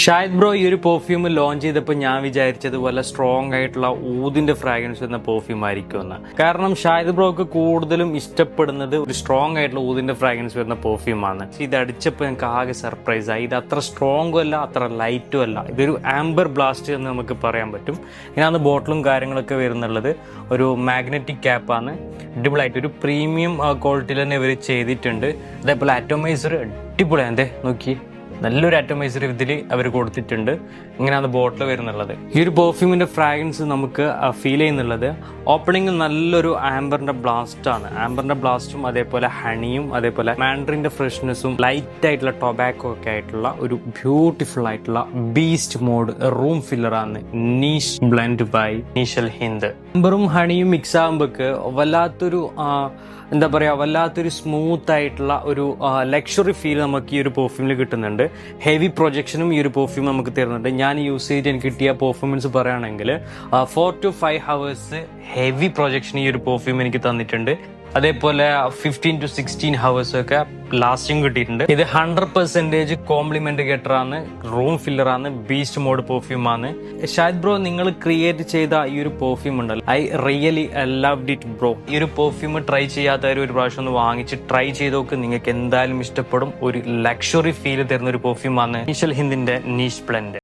Shahid bro ഈ ഒരു perfume launch ചെയ്തപ്പോൾ ഞാൻ വിചാരിച്ചത് വല്ല സ്ട്രോങ് ആയിട്ടുള്ള ഊതിന്റെ ഫ്രാഗ്രൻസ് വരുന്ന പെർഫ്യൂം ആയിരിക്കുമെന്ന്. കാരണം ഷാഹിദ് ബ്രോക്ക് കൂടുതലും ഇഷ്ടപ്പെടുന്നത് ഒരു സ്ട്രോങ് ആയിട്ടുള്ള ഊതിന്റെ ഫ്രാഗ്രൻസ് വരുന്ന പെർഫ്യൂമാണ്. ഇത് അടിച്ചപ്പോൾ എനിക്ക് ആകെ സർപ്രൈസ് ആയി. ഇത് അത്ര സ്ട്രോങ്ങും അല്ല, അത്ര ലൈറ്റും അല്ല. ഇതൊരു ആംബർ ബ്ലാസ്റ്റ് എന്ന് നമുക്ക് പറയാൻ പറ്റും. ഇതിനകത്ത് ബോട്ടിലും കാര്യങ്ങളൊക്കെ വരുന്നുള്ളത് ഒരു മാഗ്നറ്റിക് ക്യാപ്പാണ്. അടിപൊളിയായിട്ട് ഒരു പ്രീമിയം ക്വാളിറ്റിയിൽ തന്നെ ഇവർ ചെയ്തിട്ടുണ്ട്. അതേപോലെ അറ്റോമൈസർ അടിപൊളിയാണ്. എന്തേ നോക്കി, നല്ലൊരു അറ്റോമൈസർ ഇതിൽ അവർ കൊടുത്തിട്ടുണ്ട്. ഇങ്ങനെയാണ് ബോട്ടിൽ വരുന്നുള്ളത്. ഈ ഒരു പെർഫ്യൂമിന്റെ ഫ്രാഗ്രൻസ് നമുക്ക് ഫീൽ ചെയ്യുന്നുള്ളത് ഓപ്പണിംഗ് നല്ലൊരു ആംബറിന്റെ ബ്ലാസ്റ്റ് ആണ്. ആംബറിന്റെ ബ്ലാസ്റ്റും അതേപോലെ ഹണിയും അതേപോലെ മാൻഡറിന്റെ ഫ്രഷ്നെസ്സും ലൈറ്റ് ആയിട്ടുള്ള ടൊബാക്കോ ഒക്കെ ആയിട്ടുള്ള ഒരു ബ്യൂട്ടിഫുൾ ആയിട്ടുള്ള ബീസ്റ്റ് മോഡ് റൂം ഫില്ലർ ആണ് നീഷ് ബ്ലെൻഡ് ബൈ നീഷൽ ഹിന്ദ്. ആംബറും ഹണിയും മിക്സ് ആകുമ്പോക്ക് വല്ലാത്തൊരു എന്താ പറയുക, വല്ലാത്തൊരു സ്മൂത്ത് ആയിട്ടുള്ള ഒരു ലക്ഷറി ഫീൽ നമുക്ക് ഈ ഒരു പെർഫ്യൂമിൽ കിട്ടുന്നുണ്ട്. ഹെവി പ്രൊജക്ഷനും ഈ ഒരു പെർഫ്യൂം നമുക്ക് തരുന്നുണ്ട്. ഞാൻ യൂസ് ചെയ്ത് എനിക്ക് കിട്ടിയ പെർഫോമൻസ് പറയുകയാണെങ്കിൽ 4 to 5 hours ഹെവി പ്രൊജക്ഷൻ ഈ ഒരു പെർഫ്യൂം എനിക്ക് തന്നിട്ടുണ്ട്. അതേപോലെ 15 to 16 hours ഒക്കെ ലാസ്റ്റിംഗ് കിട്ടിയിട്ടുണ്ട്. ഇത് 100% കോംപ്ലിമെന്റ് ഗെറ്റർ ആണ്, റൂം ഫില്ലർ ആണ്, ബീസ്റ്റ് മോഡ് പെർഫ്യൂം ആണ്. ഷാഹിദ് ബ്രോ, നിങ്ങൾ ക്രിയേറ്റ് ചെയ്ത ഈ ഒരു പെർഫ്യൂം ഉണ്ടല്ലോ, I really loved it bro. ഈ ഒരു പെർഫ്യൂം ട്രൈ ചെയ്യാത്തവർ ഒരു പ്രാവശ്യം ഒന്ന് വാങ്ങിച്ച് ട്രൈ ചെയ്ത് നോക്ക്. നിങ്ങൾക്ക് എന്തായാലും ഇഷ്ടപ്പെടും. ഒരു ലക്ഷറി ഫീൽ തരുന്ന ഒരു പെർഫ്യൂം ആണ് നീഷൽ ഹിന്ദിന്റെ നീഷ് ബ്ലെൻഡ്.